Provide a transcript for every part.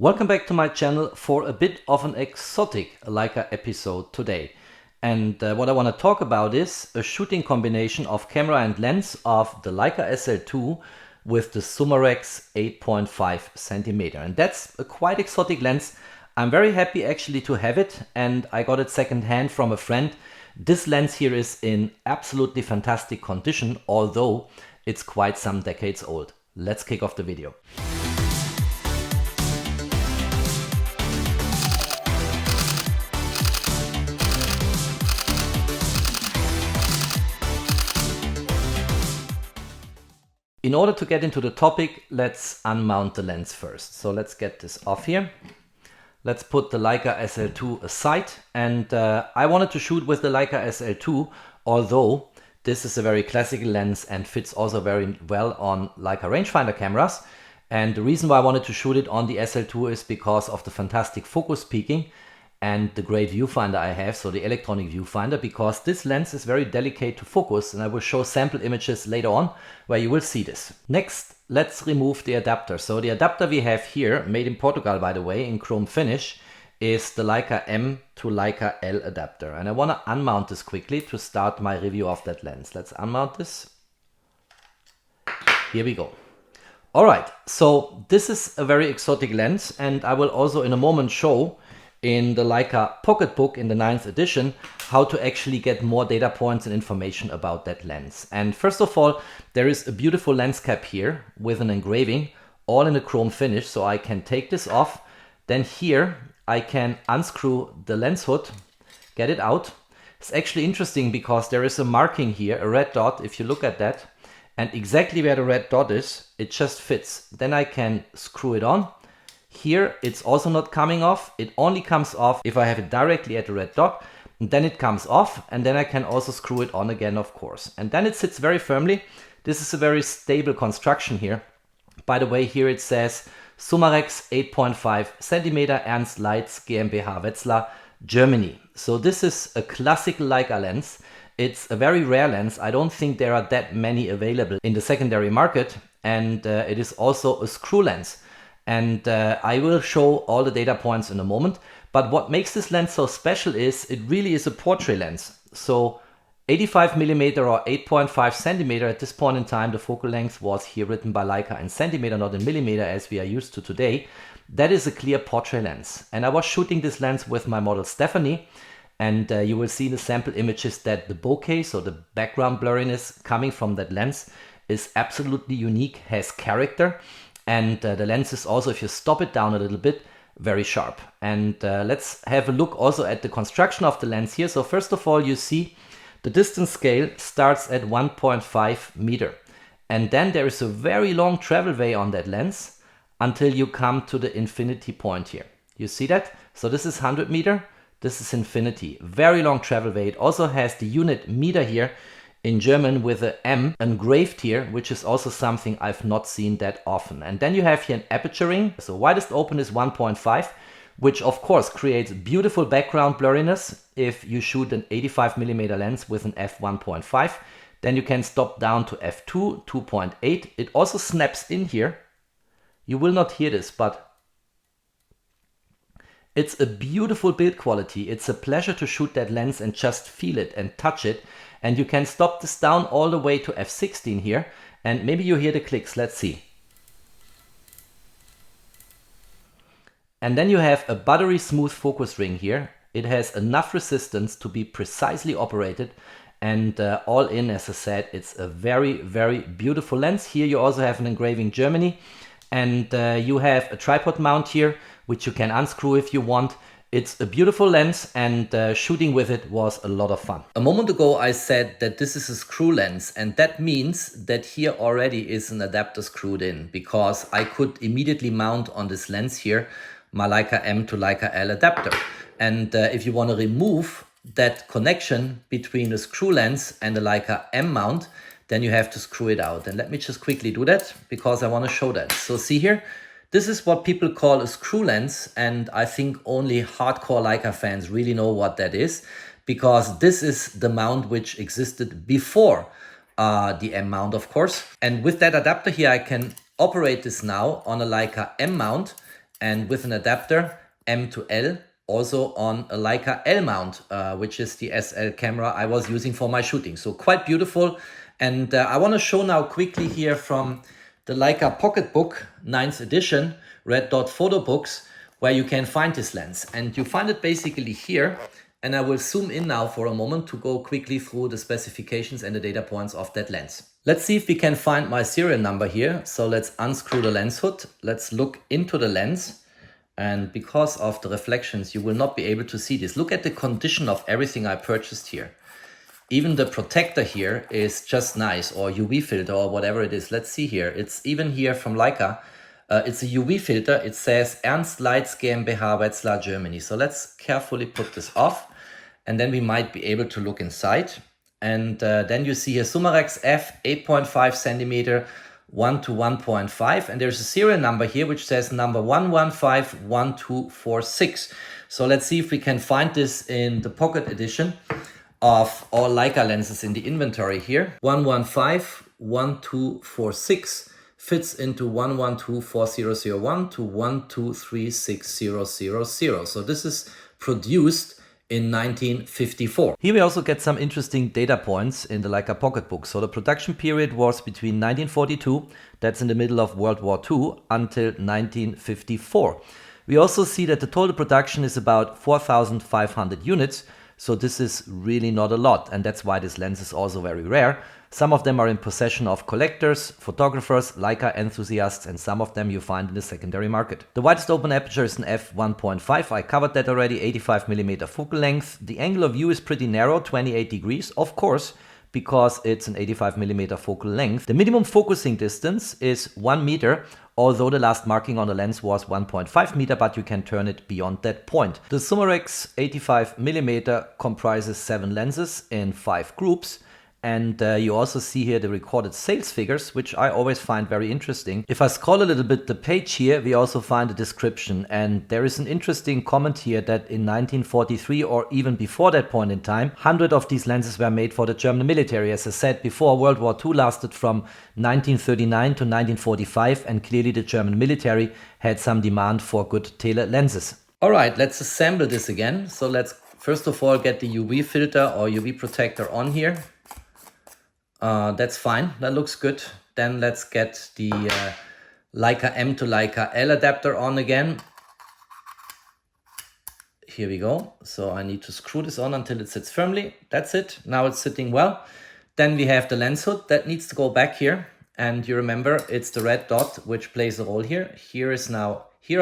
Welcome back to my channel for a bit of an exotic Leica episode today. And what I want to talk about is a shooting combination of camera and lens of the Leica SL2 with the Summarex 8.5cm. And that's a quite exotic lens. I'm very happy actually to have it, and I got it secondhand from a friend. This lens here is in absolutely fantastic condition, although it's quite some decades old. Let's kick off the video. In order to get into the topic, let's unmount the lens first. So let's get this off here. Let's put the Leica SL2 aside. And I wanted to shoot with the Leica SL2, although this is a very classical lens and fits also very well on Leica rangefinder cameras. And the reason why I wanted to shoot it on the SL2 is because of the fantastic focus peaking and the great viewfinder I have, so the electronic viewfinder, because this lens is very delicate to focus, and I will show sample images later on where you will see this. Next, let's remove the adapter. So the adapter we have here, made in Portugal by the way, in chrome finish, is the Leica M to Leica L adapter. And I want to unmount this quickly to start my review of that lens. Let's unmount this. Here we go. All right, so this is a very exotic lens, and I will also in a moment show in the Leica Pocketbook in the 9th edition how to actually get more data points and information about that lens. And first of all, there is a beautiful lens cap here with an engraving, all in a chrome finish, so I can take this off. Then here I can unscrew the lens hood, get it out. It's actually interesting because there is a marking here, a red dot, if you look at that, and exactly where the red dot is, it just fits. Then I can screw it on. Here it's also not coming off. It only comes off if I have it directly at the red dot, and then it comes off, and then I can also screw it on again, of course. And then it sits very firmly. This is a very stable construction here. By the way, here it says Summarex 8.5cm Ernst Leitz GmbH Wetzlar, Germany. So this is a classical Leica lens. It's a very rare lens. I don't think there are that many available in the secondary market, and it is also a screw lens. And I will show all the data points in a moment. But what makes this lens so special is it really is a portrait lens. So 85mm or 8.5cm at this point in time, the focal length was here written by Leica in centimeter, not in millimeter as we are used to today. That is a clear portrait lens. And I was shooting this lens with my model Stephanie. And you will see in the sample images that the bokeh, so the background blurriness coming from that lens, is absolutely unique, has character. And the lens is also, if you stop it down a little bit, very sharp. And let's have a look also at the construction of the lens here. So first of all, you see the distance scale starts at 1.5 meter. And then there is a very long travel way on that lens until you come to the infinity point here. You see that? So this is 100 meter. This is infinity. Very long travel way. It also has the unit meter here in German with a M engraved here, which is also something I've not seen that often. And then you have here an aperture ring. So widest open is 1.5, which of course creates beautiful background blurriness. If you shoot an 85mm lens with an f1.5, then you can stop down to f2, 2.8. It also snaps in here. You will not hear this, but it's a beautiful build quality. It's a pleasure to shoot that lens and just feel it and touch it. And you can stop this down all the way to f16 here. And maybe you hear the clicks. Let's see. And then you have a buttery smooth focus ring here. It has enough resistance to be precisely operated. And all in, as I said, it's a very, very beautiful lens. Here you also have an engraving Germany. And you have a tripod mount here, which you can unscrew if you want. It's a beautiful lens, and shooting with it was a lot of fun. A moment ago I said that this is a screw lens, and that means that here already is an adapter screwed in, because I could immediately mount on this lens here my Leica M to Leica L adapter. And if you want to remove that connection between the screw lens and the Leica M mount, then you have to screw it out. And let me just quickly do that because I want to show that. So see here. This is what people call a screw lens, and I think only hardcore Leica fans really know what that is, because this is the mount which existed before the M mount, of course. And with that adapter here, I can operate this now on a Leica M mount, and with an adapter M to L, also on a Leica L mount, which is the SL camera I was using for my shooting. So quite beautiful. And I want to show now quickly here from the Leica Pocketbook 9th edition, red dot photo books, where you can find this lens. And you find it basically here. And I will zoom in now for a moment to go quickly through the specifications and the data points of that lens. Let's see if we can find my serial number here. So let's unscrew the lens hood. Let's look into the lens. And because of the reflections, you will not be able to see this. Look at the condition of everything I purchased here. Even the protector here is just nice, or UV filter or whatever it is. Let's see here. It's even here from Leica. It's a UV filter. It says Ernst Leitz GmbH Wetzlar, Germany. So let's carefully put this off. And then we might be able to look inside. And then you see here Summarex F 8.5 centimeter, 1 to 1.5. And there's a serial number here which says number 1151246. So let's see if we can find this in the pocket edition of all Leica lenses in the inventory here. 1151246 fits into 1124001 to 1236000. So this is produced in 1954. Here we also get some interesting data points in the Leica Pocketbook. So the production period was between 1942, that's in the middle of World War II, until 1954. We also see that the total production is about 4,500 units. So this is really not a lot, and that's why this lens is also very rare. Some of them are in possession of collectors, photographers, Leica enthusiasts, and some of them you find in the secondary market. The widest open aperture is an f1.5. I covered that already, 85mm focal length. The angle of view is pretty narrow, 28 degrees, of course, because it's an 85mm focal length. The minimum focusing distance is 1 meter, although the last marking on the lens was 1.5 meter, but you can turn it beyond that point. The Summarex 85mm comprises 7 lenses in 5 groups. And you also see here the recorded sales figures, which I always find very interesting. If I scroll a little bit the page here, we also find a description. And there is an interesting comment here that in 1943 or even before that point in time, 100 of these lenses were made for the German military. As I said before, World War II lasted from 1939 to 1945, and clearly the German military had some demand for good tele lenses. All right, let's assemble this again. So let's first of all get the UV filter or UV protector on here. That's fine, that looks good. Then let's get the Leica M to Leica L adapter on again. Here we go. So I need to screw this on until it sits firmly. That's it, now it's sitting well. Then we have the lens hood that needs to go back here. And you remember, it's the red dot which plays a role here. Here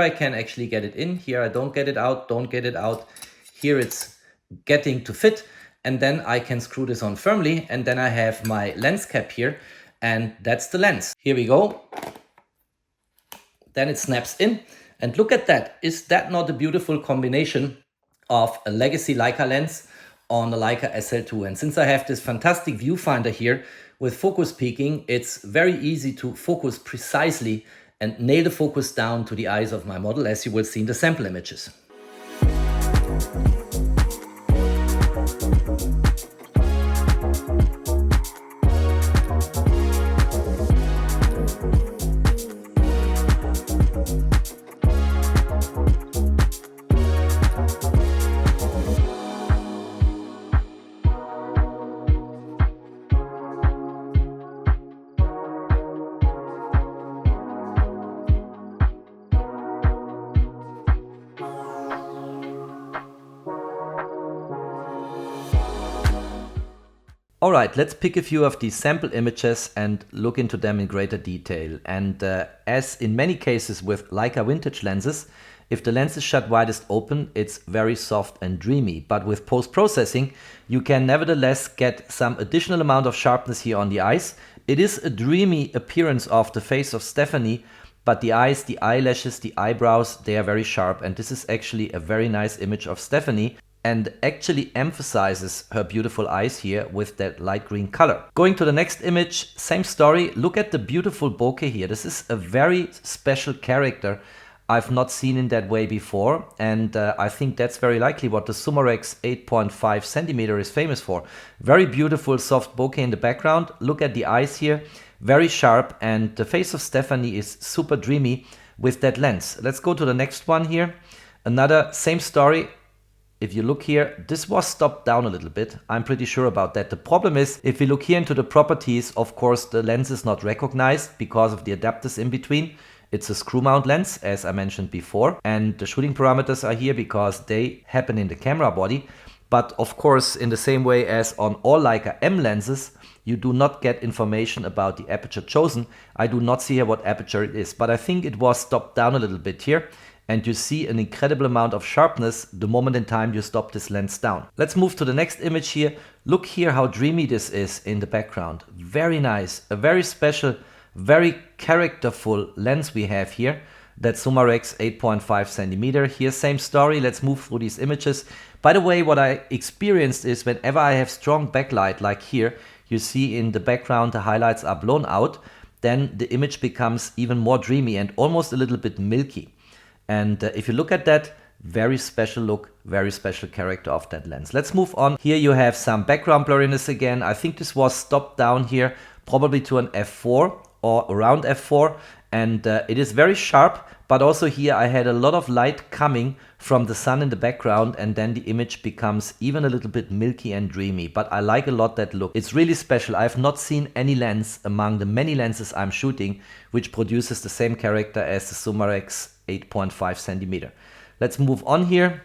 I can actually get it in. Here I don't get it out, don't get it out. Here it's getting to fit. And then I can screw this on firmly, and then I have my lens cap here, and that's the lens. Here we go. Then it snaps in, and look at that. Is that not a beautiful combination of a legacy Leica lens on the Leica SL2? And since I have this fantastic viewfinder here with focus peaking, it's very easy to focus precisely and nail the focus down to the eyes of my model, as you will see in the sample images. Alright, let's pick a few of these sample images and look into them in greater detail. And as in many cases with Leica vintage lenses, if the lens is shut widest open, it's very soft and dreamy. But with post-processing, you can nevertheless get some additional amount of sharpness here on the eyes. It is a dreamy appearance of the face of Stephanie, but the eyes, the eyelashes, the eyebrows, they are very sharp. And this is actually a very nice image of Stephanie, and actually emphasizes her beautiful eyes here with that light green color. Going to the next image, same story. Look at the beautiful bokeh here. This is a very special character I've not seen in that way before, and I think that's very likely what the Summarex 8.5cm is famous for. Very beautiful soft bokeh in the background. Look at the eyes here, very sharp, and the face of Stephanie is super dreamy with that lens. Let's go to the next one here. Another same story. If you look here, this was stopped down a little bit. I'm pretty sure about that. The problem is, if we look here into the properties, of course, the lens is not recognized because of the adapters in between. It's a screw mount lens, as I mentioned before. And the shooting parameters are here because they happen in the camera body. But of course, in the same way as on all Leica M lenses, you do not get information about the aperture chosen. I do not see here what aperture it is, but I think it was stopped down a little bit here. And you see an incredible amount of sharpness the moment in time you stop this lens down. Let's move to the next image here. Look here how dreamy this is in the background. Very nice, a very special, very characterful lens we have here. That Summarex 8.5cm. Here, same story. Let's move through these images. By the way, what I experienced is whenever I have strong backlight, like here, you see in the background the highlights are blown out, then the image becomes even more dreamy and almost a little bit milky. And if you look at that, very special look, very special character of that lens. Let's move on. Here you have some background blurriness again. I think this was stopped down here, probably to an f4 or around f4. And it is very sharp, but also here I had a lot of light coming from the sun in the background, and then the image becomes even a little bit milky and dreamy. But I like a lot that look. It's really special. I have not seen any lens among the many lenses I'm shooting which produces the same character as the Summarex 8.5cm. Let's move on here.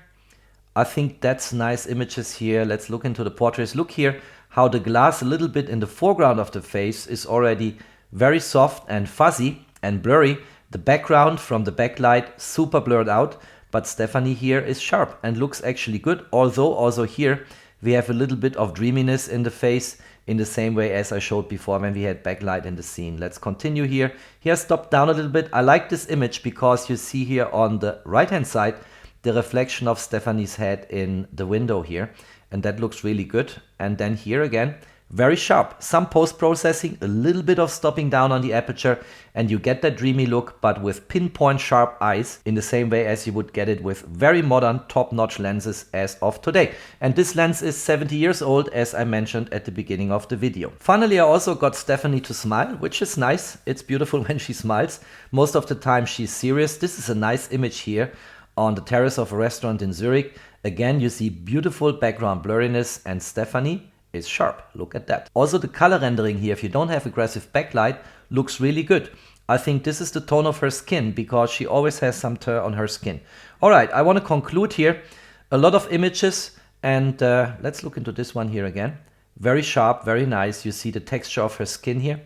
I think that's nice images here. Let's look into the portraits. Look here how the glass a little bit in the foreground of the face is already very soft and fuzzy and blurry. The background from the backlight super blurred out, but Stephanie here is sharp and looks actually good, although also here we have a little bit of dreaminess in the face in the same way as I showed before when we had backlight in the scene. Let's continue here. Here stop down a little bit. I like this image because you see here on the right hand side the reflection of Stephanie's head in the window here, and that looks really good. And then here again, very sharp. Some post-processing, a little bit of stopping down on the aperture, and you get that dreamy look, but with pinpoint sharp eyes in the same way as you would get it with very modern top-notch lenses as of today. And this lens is 70 years old, as I mentioned at the beginning of the video. Finally, I also got Stephanie to smile, which is nice. It's beautiful when she smiles. Most of the time she's serious. This is a nice image here on the terrace of a restaurant in Zurich. Again, you see beautiful background blurriness, and Stephanie is sharp. Look at that. Also the color rendering here, if you don't have aggressive backlight, looks really good. I think this is the tone of her skin because she always has some tear on her skin. All right, I want to conclude here. A lot of images, and let's look into this one here again. Very sharp, very nice. You see the texture of her skin here.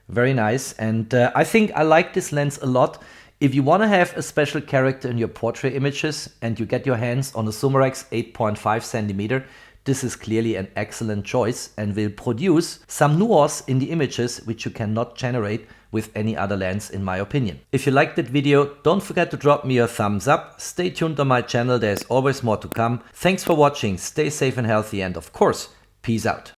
Very nice. And I think I like this lens a lot. If you want to have a special character in your portrait images and you get your hands on a Summarex 8.5cm, this is clearly an excellent choice and will produce some nuance in the images which you cannot generate with any other lens, in my opinion. If you liked that video, don't forget to drop me a thumbs up. Stay tuned on my channel, there's always more to come. Thanks for watching, stay safe and healthy, and of course, peace out.